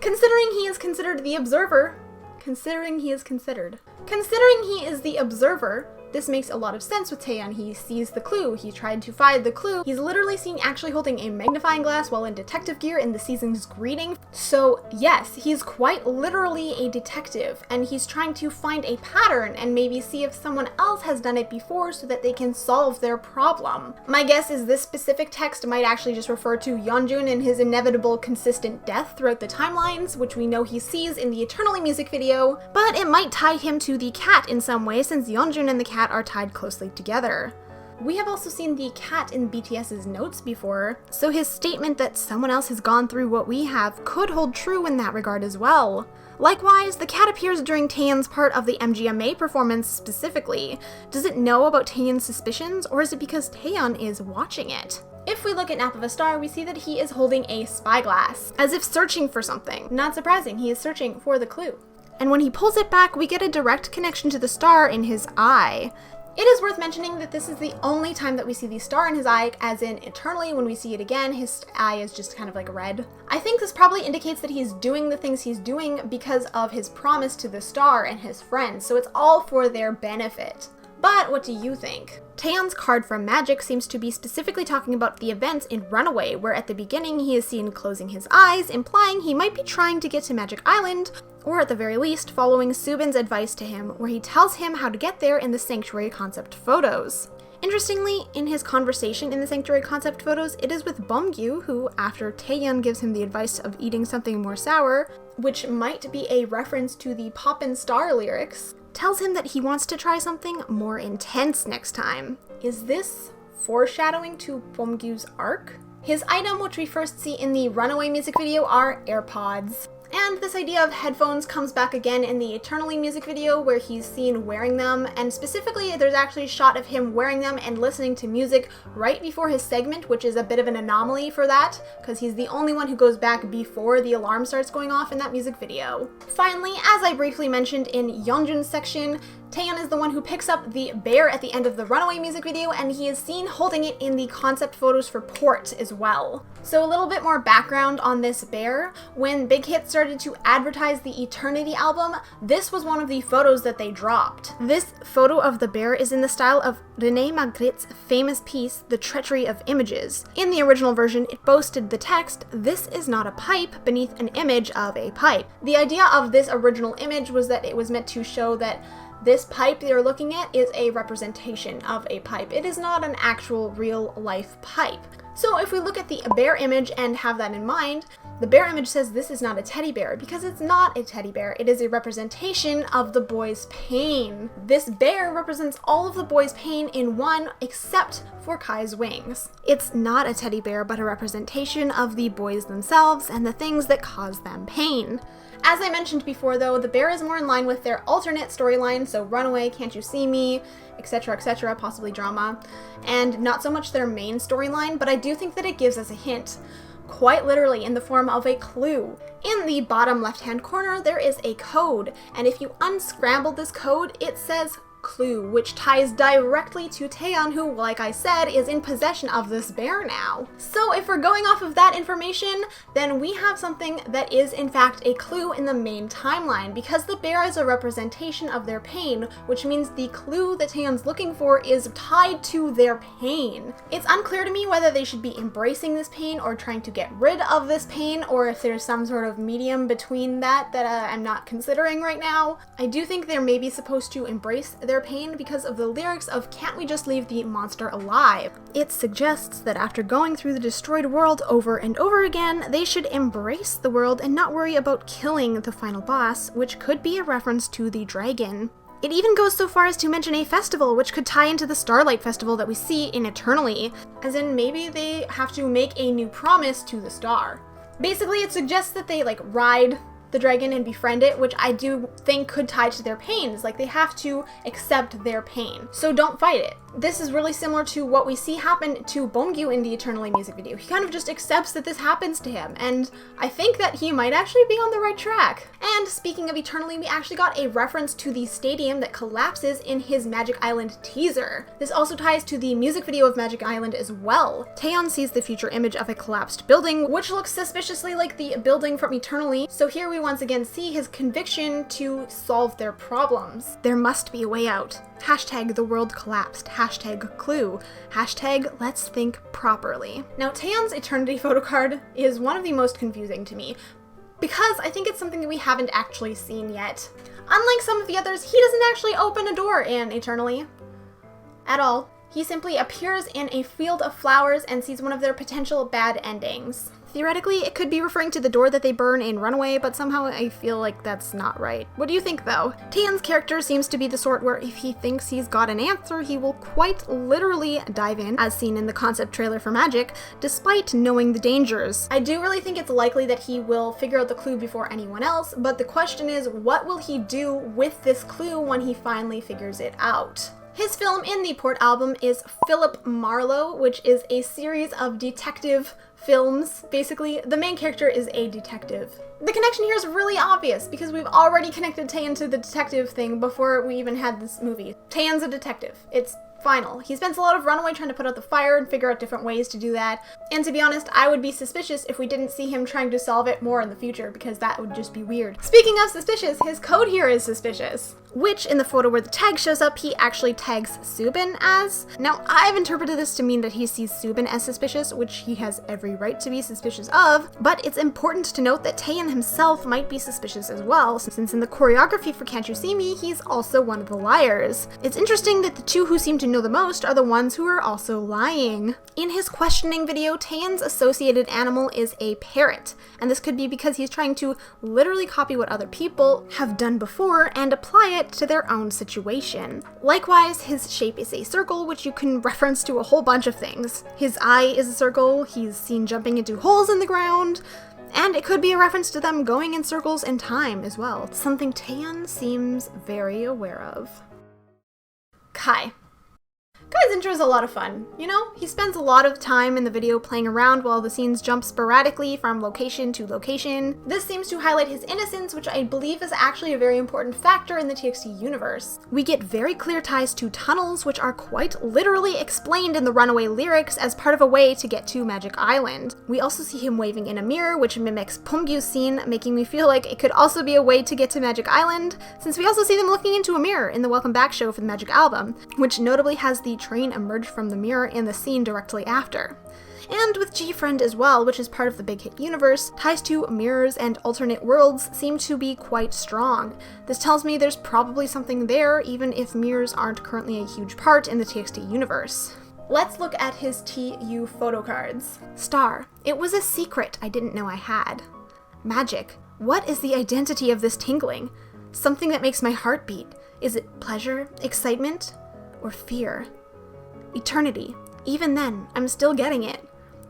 Considering he is considered the observer, Considering he is the observer, this makes a lot of sense with Taehyun. He sees the clue, he tried to find the clue. He's literally seen actually holding a magnifying glass while in detective gear in the season's greeting. So yes, he's quite literally a detective, and he's trying to find a pattern and maybe see if someone else has done it before so that they can solve their problem. My guess is this specific text might actually just refer to Yeonjun and his inevitable consistent death throughout the timelines, which we know he sees in the Eternally music video, but it might tie him to the cat in some way, since Yeonjun and the cat are tied closely together. We have also seen the cat in BTS's notes before, so his statement that someone else has gone through what we have could hold true in that regard as well. Likewise, the cat appears during Taehyun's part of the MGMA performance specifically. Does it know about Taehyun's suspicions, or is it because Taehyun is watching it? If we look at Nap of a Star, we see that he is holding a spyglass, as if searching for something. Not surprising, he is searching for the clue. And when he pulls it back, we get a direct connection to the star in his eye. It is worth mentioning that this is the only time that we see the star in his eye, as in Eternally, when we see it again, his eye is just kind of like red. I think this probably indicates that he's doing the things he's doing because of his promise to the star and his friends, so it's all for their benefit. But what do you think? Taehyun's card from Magic seems to be specifically talking about the events in Runaway, where at the beginning he is seen closing his eyes, implying he might be trying to get to Magic Island, or at the very least following Soobin's advice to him, where he tells him how to get there in the Sanctuary concept photos. Interestingly, in his conversation in the Sanctuary concept photos, it is with Beomgyu, who, after Taehyun gives him the advice of eating something more sour, which might be a reference to the Poppin' Star lyrics, tells him that he wants to try something more intense next time. Is this foreshadowing to Beomgyu's arc? His item, which we first see in the Runaway music video, are AirPods. And this idea of headphones comes back again in the Eternally music video, where he's seen wearing them, and specifically there's actually a shot of him wearing them and listening to music right before his segment, which is a bit of an anomaly for that, because he's the only one who goes back before the alarm starts going off in that music video. Finally, as I briefly mentioned in Yeonjun's section, Taehyun is the one who picks up the bear at the end of the Runaway music video, and he is seen holding it in the concept photos for Port as well. So a little bit more background on this bear. When Big Hit started to advertise the Eternity album, this was one of the photos that they dropped. This photo of the bear is in the style of René Magritte's famous piece, The Treachery of Images. In the original version, it boasted the text, "This is not a pipe," beneath an image of a pipe. The idea of this original image was that it was meant to show that this pipe they're looking at is a representation of a pipe. It is not an actual real life pipe. So if we look at the bear image and have that in mind, the bear image says this is not a teddy bear because it's not a teddy bear. It is a representation of the boy's pain. This bear represents all of the boy's pain in one except for Kai's wings. It's not a teddy bear but a representation of the boys themselves and the things that cause them pain. As I mentioned before though, the bear is more in line with their alternate storyline, so Runaway, Can't You See Me, etc., possibly drama, and not so much their main storyline, but I do think that it gives us a hint, quite literally in the form of a clue. In the bottom left-hand corner, there is a code, and if you unscramble this code, it says clue, which ties directly to Taehyun, who, like I said, is in possession of this bear now. So if we're going off of that information, then we have something that is in fact a clue in the main timeline, because the bear is a representation of their pain, which means the clue that Taehyun's looking for is tied to their pain. It's unclear to me whether they should be embracing this pain or trying to get rid of this pain, or if there's some sort of medium between that I'm not considering right now. I do think they're maybe supposed to embrace their pain because of the lyrics of "Can't we just leave the monster alive?" It suggests that after going through the destroyed world over and over again, they should embrace the world and not worry about killing the final boss, which could be a reference to the dragon. It even goes so far as to mention a festival, which could tie into the Starlight Festival that we see in Eternally, as in maybe they have to make a new promise to the star. Basically, it suggests that they ride the dragon and befriend it, which I do think could tie to their pains. They have to accept their pain. So don't fight it. This is really similar to what we see happen to Beomgyu in the Eternally music video. He kind of just accepts that this happens to him, and I think that he might actually be on the right track. And speaking of Eternally, we actually got a reference to the stadium that collapses in his Magic Island teaser. This also ties to the music video of Magic Island as well. Taehyun sees the future image of a collapsed building, which looks suspiciously like the building from Eternally, so here we once again see his conviction to solve their problems. There must be a way out. Hashtag the world collapsed. Hashtag clue. Hashtag let's think properly. Now, Taehyun's Eternity photo card is one of the most confusing to me, because I think it's something that we haven't actually seen yet. Unlike some of the others, he doesn't actually open a door in Eternally at all. He simply appears in a field of flowers and sees one of their potential bad endings. Theoretically, it could be referring to the door that they burn in Runaway, but somehow I feel like that's not right. What do you think, though? Taehyun's character seems to be the sort where if he thinks he's got an answer, he will quite literally dive in, as seen in the concept trailer for Magic, despite knowing the dangers. I do really think it's likely that he will figure out the clue before anyone else, but the question is, what will he do with this clue when he finally figures it out? His film in the Port album is Philip Marlowe, which is a series of detective films. Basically, the main character is a detective. The connection here is really obvious because we've already connected Taehyun to the detective thing before we even had this movie. Taehyun's a detective. It's final. He spends a lot of Runaway trying to put out the fire and figure out different ways to do that. And to be honest, I would be suspicious if we didn't see him trying to solve it more in the future, because that would just be weird. Speaking of suspicious, his code here is suspicious, which in the photo where the tag shows up, he actually tags Soobin as. Now, I've interpreted this to mean that he sees Soobin as suspicious, which he has every right to be suspicious of, but it's important to note that Taehyun himself might be suspicious as well, since in the choreography for Can't You See Me, he's also one of the liars. It's interesting that the two who seem to to know the most are the ones who are also lying. In his questioning video, Taehyun's associated animal is a parrot, and this could be because he's trying to literally copy what other people have done before and apply it to their own situation. Likewise, his shape is a circle, which you can reference to a whole bunch of things. His eye is a circle, he's seen jumping into holes in the ground, and it could be a reference to them going in circles in time as well, something Taehyun seems very aware of. Kai. Kai's intro is a lot of fun. You know, he spends a lot of time in the video playing around while the scenes jump sporadically from location to location. This seems to highlight his innocence, which I believe is actually a very important factor in the TXT universe. We get very clear ties to tunnels, which are quite literally explained in the Runaway lyrics as part of a way to get to Magic Island. We also see him waving in a mirror, which mimics Beomgyu's scene, making me feel like it could also be a way to get to Magic Island, since we also see them looking into a mirror in the Welcome Back show for the Magic album, which notably has the train emerge from the mirror in the scene directly after. And with G-Friend as well, which is part of the Big Hit universe, ties to mirrors and alternate worlds seem to be quite strong. This tells me there's probably something there, even if mirrors aren't currently a huge part in the TXT universe. Let's look at his TU photo cards. Star. It was a secret I didn't know I had. Magic. What is the identity of this tingling? Something that makes my heart beat. Is it pleasure, excitement, or fear? Eternity. Even then, I'm still getting it.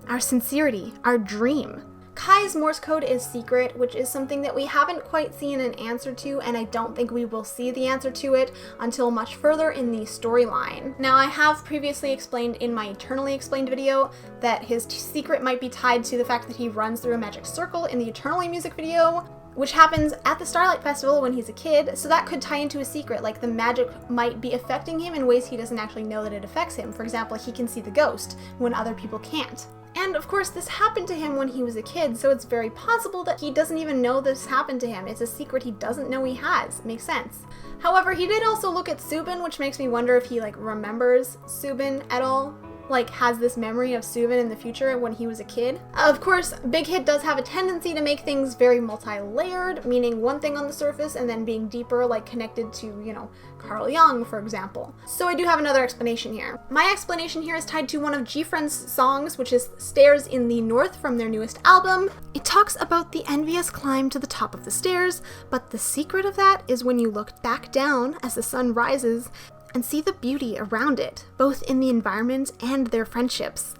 Our sincerity, our dream. Kai's Morse code is secret, which is something that we haven't quite seen an answer to, and I don't think we will see the answer to it until much further in the storyline. Now, I have previously explained in my Eternally Explained video that his secret might be tied to the fact that he runs through a magic circle in the Eternally music video, which happens at the Starlight Festival when he's a kid, so that could tie into a secret, like the magic might be affecting him in ways he doesn't actually know that it affects him. For example, he can see the ghost when other people can't. And of course, this happened to him when he was a kid, so it's very possible that he doesn't even know this happened to him. It's a secret he doesn't know he has. Makes sense. However, he did also look at Soobin, which makes me wonder if he remembers Soobin at all. Has this memory of Soobin in the future when he was a kid. Of course, Big Hit does have a tendency to make things very multi-layered, meaning one thing on the surface and then being deeper, connected to, Carl Jung, for example. So I do have another explanation here. My explanation here is tied to one of G-Friend's songs, which is Stairs in the North from their newest album. It talks about the envious climb to the top of the stairs, but the secret of that is when you look back down as the sun rises and see the beauty around it, both in the environment and their friendships.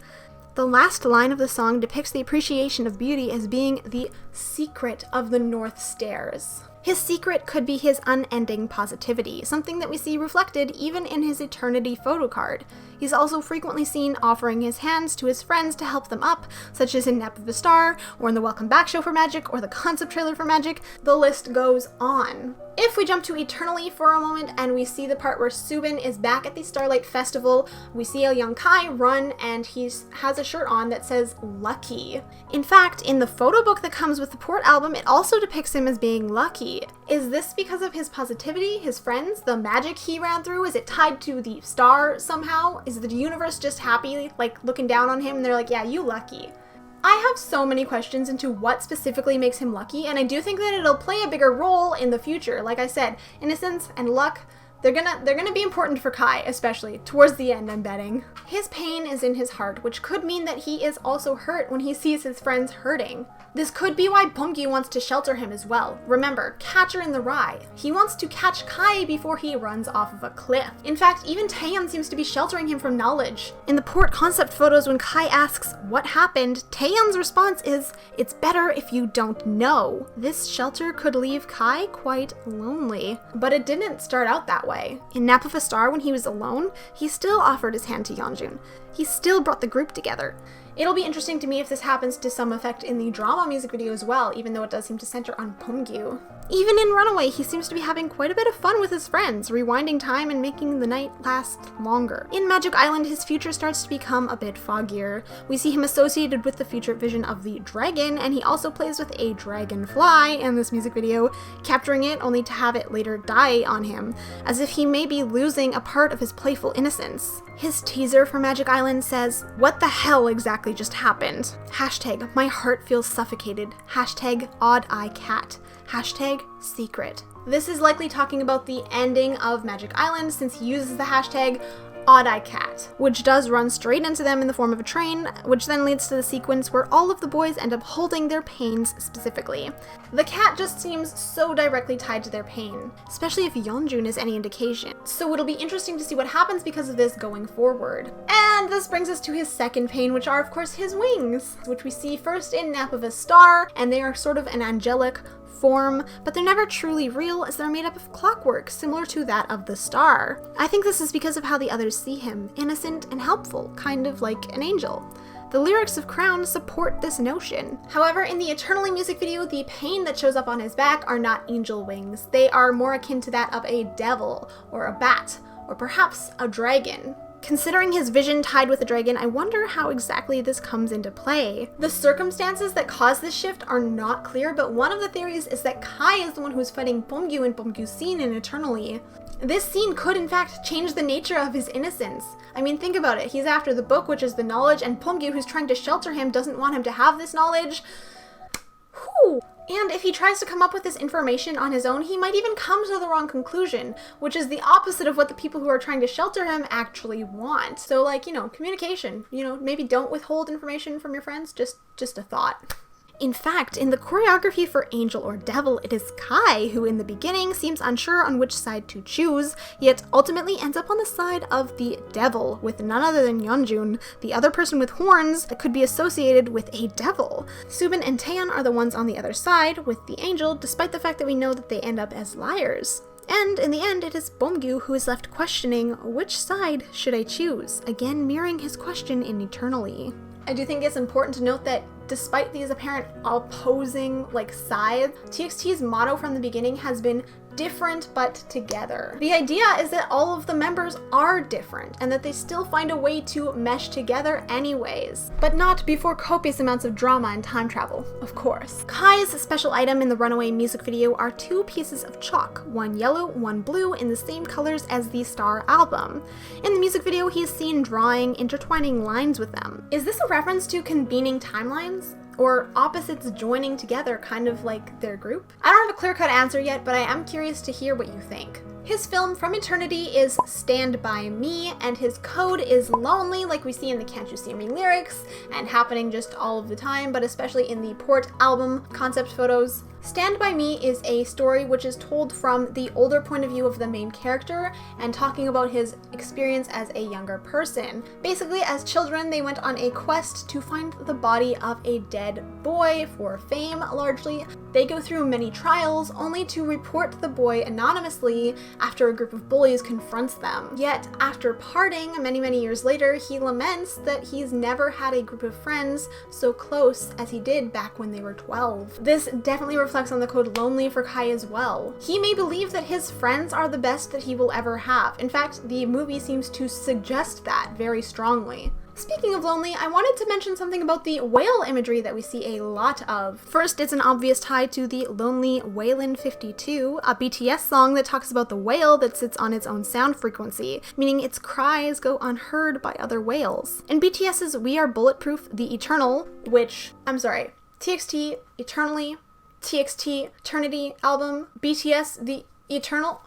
The last line of the song depicts the appreciation of beauty as being the secret of the North Stairs. His secret could be his unending positivity, something that we see reflected even in his Eternity photo card. He's also frequently seen offering his hands to his friends to help them up, such as in Nap of a Star, or in the Welcome Back show for Magic, or the concept trailer for Magic. The list goes on. If we jump to Eternally for a moment and we see the part where Soobin is back at the Starlight Festival, we see a young Kai run and he has a shirt on that says Lucky. In fact, in the photo book that comes with the Port album, it also depicts him as being lucky. Is this because of his positivity, his friends, the magic he ran through? Is it tied to the star somehow? Is the universe just happy, looking down on him and they're like, yeah, you lucky? I have so many questions into what specifically makes him lucky, and I do think that it'll play a bigger role in the future. Like I said, innocence and luck, they're gonna be important for Kai, especially towards the end, I'm betting. His pain is in his heart, which could mean that he is also hurt when he sees his friends hurting. This could be why Beomgyu wants to shelter him as well. Remember, Catcher in the Rye. He wants to catch Kai before he runs off of a cliff. In fact, even Taehyun seems to be sheltering him from knowledge. In the Port concept photos, when Kai asks what happened, Taehyun's response is, "It's better if you don't know." This shelter could leave Kai quite lonely, but it didn't start out that way. In Nap of a Star, when he was alone, he still offered his hand to Yeonjun. He still brought the group together. It'll be interesting to me if this happens to some effect in the drama music video as well, even though it does seem to center on Beomgyu. Even in Runaway, he seems to be having quite a bit of fun with his friends, rewinding time and making the night last longer. In Magic Island, his future starts to become a bit foggier. We see him associated with the future vision of the dragon, and he also plays with a dragonfly in this music video, capturing it only to have it later die on him, as if he may be losing a part of his playful innocence. His teaser for Magic Island says, "What the hell exactly just happened? Hashtag, my heart feels suffocated. Hashtag, odd eye cat. Hashtag, secret." This is likely talking about the ending of Magic Island, since he uses the hashtag Odd-Eye Cat, which does run straight into them in the form of a train, which then leads to the sequence where all of the boys end up holding their pains specifically. The cat just seems so directly tied to their pain, especially if Yeonjun is any indication. So it'll be interesting to see what happens because of this going forward. And this brings us to his second pain, which are of course his wings, which we see first in Nap of a Star, and they are sort of an angelic form, but they're never truly real as they're made up of clockwork, similar to that of the star. I think this is because of how the others see him, innocent and helpful, kind of like an angel. The lyrics of Crown support this notion. However, in the Eternally music video, the pain that shows up on his back are not angel wings. They are more akin to that of a devil, or a bat, or perhaps a dragon. Considering his vision tied with a dragon, I wonder how exactly this comes into play. The circumstances that cause this shift are not clear, but one of the theories is that Kai is the one who's fighting Beomgyu in Beomgyu's scene in Eternally. This scene could in fact change the nature of his innocence. I mean, think about it. He's after the book, which is the knowledge, and Beomgyu, who's trying to shelter him, doesn't want him to have this knowledge. Whew. And if he tries to come up with this information on his own, he might even come to the wrong conclusion, which is the opposite of what the people who are trying to shelter him actually want. So like, communication, maybe don't withhold information from your friends, just a thought. In fact, in the choreography for Angel or Devil, it is Kai who in the beginning seems unsure on which side to choose, yet ultimately ends up on the side of the devil, with none other than Yeonjun, the other person with horns that could be associated with a devil. Soobin and Taehyun are the ones on the other side, with the angel, despite the fact that we know that they end up as liars. And in the end, it is Beomgyu who is left questioning, which side should I choose? Again, mirroring his question in Eternally. I do think it's important to note that despite these apparent opposing sides, TXT's motto from the beginning has been different but together. The idea is that all of the members are different and that they still find a way to mesh together anyways, but not before copious amounts of drama and time travel, of course. Kai's special item in the Runaway music video are two pieces of chalk, one yellow, one blue, in the same colors as the Star album. In the music video, he is seen drawing, intertwining lines with them. Is this a reference to convening timelines? Or opposites joining together, kind of like their group? I don't have a clear-cut answer yet, but I am curious to hear what you think. His film From Eternity is Stand By Me, and his code is lonely, like we see in the Can't You See Me lyrics, and happening just all of the time, but especially in the Port album concept photos. Stand By Me is a story which is told from the older point of view of the main character and talking about his experience as a younger person. Basically, as children, they went on a quest to find the body of a dead boy for fame, largely. They go through many trials only to report the boy anonymously after a group of bullies confronts them. Yet, after parting many years later, he laments that he's never had a group of friends so close as he did back when they were 12. This definitely reflects on the code lonely for Kai as well. He may believe that his friends are the best that he will ever have. In fact, the movie seems to suggest that very strongly. Speaking of lonely, I wanted to mention something about the whale imagery that we see a lot of. First, it's an obvious tie to the Lonely Whalen 52, a BTS song that talks about the whale that sits on its own sound frequency, meaning its cries go unheard by other whales. In BTS's We Are Bulletproof, The Eternal, TXT, Eternally, TXT, Eternity album, BTS, The Eternal.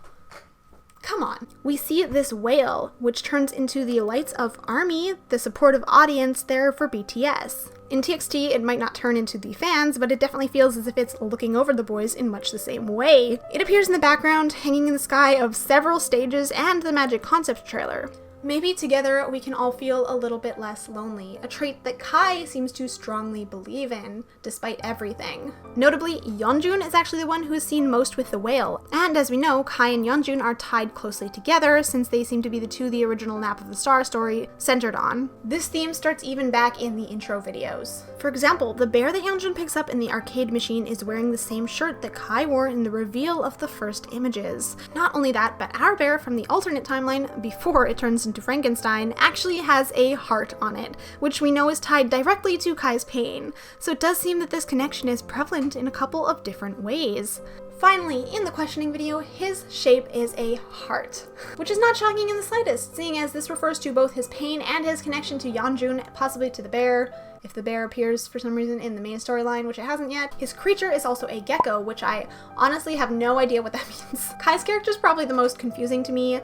Come on. We see this whale, which turns into the Lights of Army, the supportive audience there for BTS. In TXT, it might not turn into the fans, but it definitely feels as if it's looking over the boys in much the same way. It appears in the background, hanging in the sky of several stages and the Magic concept trailer. Maybe together we can all feel a little bit less lonely, a trait that Kai seems to strongly believe in, despite everything. Notably, Yeonjun is actually the one who is seen most with the whale, and as we know, Kai and Yeonjun are tied closely together since they seem to be the two the original Nap of the Star story centered on. This theme starts even back in the intro videos. For example, the bear that Yeonjun picks up in the arcade machine is wearing the same shirt that Kai wore in the reveal of the first images. Not only that, but our bear from the alternate timeline, before it turns into Frankenstein, actually has a heart on it, which we know is tied directly to Kai's pain, so it does seem that this connection is prevalent in a couple of different ways. Finally, in the questioning video, his shape is a heart, which is not shocking in the slightest, seeing as this refers to both his pain and his connection to Yeonjun, possibly to the bear. if the bear appears for some reason in the main storyline, which it hasn't yet. His creature is also a gecko, which I honestly have no idea what that means. Kai's character is probably the most confusing to me.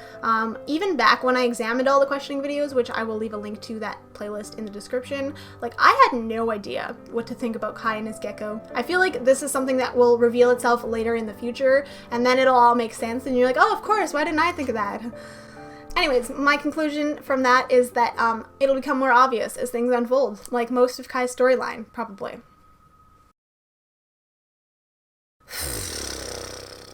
Even back when I examined all the questioning videos, which I will leave a link to that playlist in the description, like I had no idea what to think about Kai and his gecko. I feel like this is something that will reveal itself later in the future, and then it'll all make sense, and you're like, oh, of course, why didn't I think of that? Anyways, my conclusion from that is that it'll become more obvious as things unfold, like most of Kai's storyline, probably.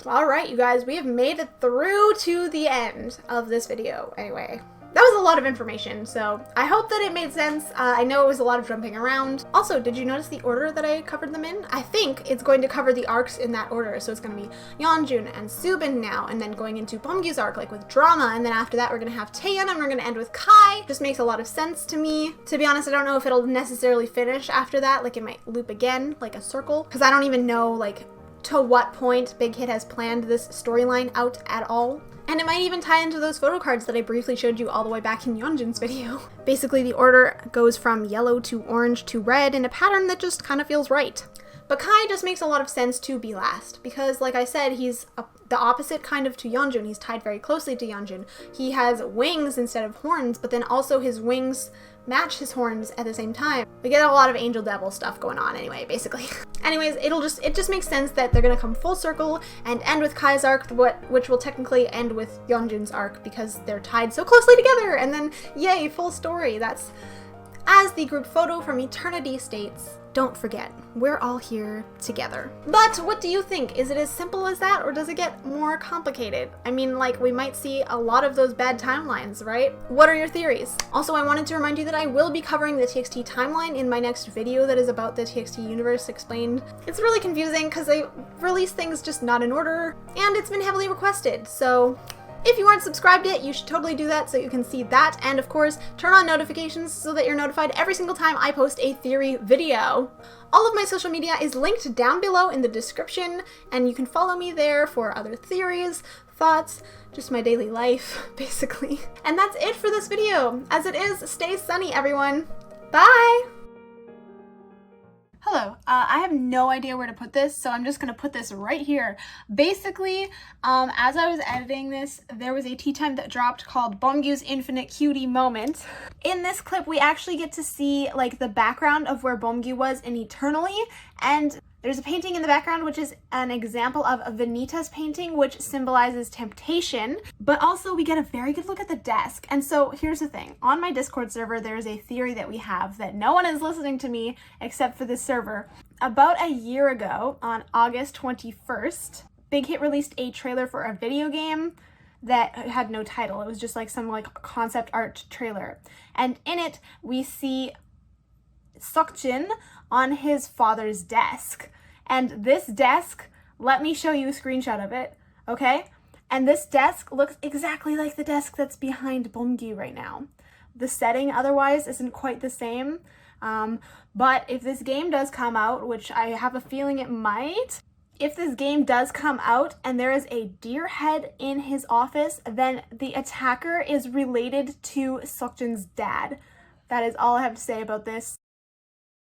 Alright, you guys, we have made it through to the end of this video. Anyway, that was a lot of information, so I hope that it made sense. I know it was a lot of jumping around. Also, did you notice the order that I covered them in? I think it's going to cover the arcs in that order, so it's going to be Yeonjun and Soobin now, and then going into Beomgyu's arc, like with drama, and then after that we're going to have Taehyun, and we're going to end with Kai. Just makes a lot of sense to me. To be honest, I don't know if it'll necessarily finish after that, like it might loop again, like a circle, because I don't even know, like, to what point Big Hit has planned this storyline out at all. And it might even tie into those photo cards that I briefly showed you all the way back in Yeonjun's video. Basically, the order goes from yellow to orange to red in a pattern that just kind of feels right. But Kai just makes a lot of sense to be last, because like I said, he's the opposite kind of to Yeonjun. He's tied very closely to Yeonjun. He has wings instead of horns, but then also his wings match his horns at the same time. We get a lot of angel devil stuff going on anyway, basically. Anyways, it just makes sense that they're gonna come full circle and end with Kai's arc, which will technically end with Yeonjun's arc because they're tied so closely together, and then yay, full story. That's, as the group photo from Eternity states, don't forget, we're all here together. But what do you think? Is it as simple as that, or does it get more complicated? I mean, like, we might see a lot of those bad timelines, right? What are your theories? Also, I wanted to remind you that I will be covering the TXT timeline in my next video that is about the TXT universe explained. It's really confusing because they release things just not in order, and it's been heavily requested, so if you aren't subscribed yet, you should totally do that so you can see that, and of course, turn on notifications so that you're notified every single time I post a theory video. All of my social media is linked down below in the description, and you can follow me there for other theories, thoughts, just my daily life, basically. And that's it for this video. As it is, stay sunny, everyone. Bye! Hello, I have no idea where to put this, so I'm just gonna put this right here. Basically, as I was editing this, there was a tea time that dropped called Beomgyu's Infinite Cutie Moment. In this clip, we actually get to see like the background of where Beomgyu was in Eternally, and there's a painting in the background which is an example of a Venita's painting, which symbolizes temptation, but also we get a very good look at the desk. And so here's the thing, on my Discord server there's a theory that we have that no one is listening to me except for this server. About a year ago, on August 21st, Big Hit released a trailer for a video game that had no title. It was just like some like concept art trailer. And in it, we see Seokjin on his father's desk. And this desk, let me show you a screenshot of it, okay? And this desk looks exactly like the desk that's behind Beomgyu right now. The setting otherwise isn't quite the same, but if this game does come out, which I have a feeling it might, if this game does come out and there is a deer head in his office, then the attacker is related to Seokjin's dad. That is all I have to say about this.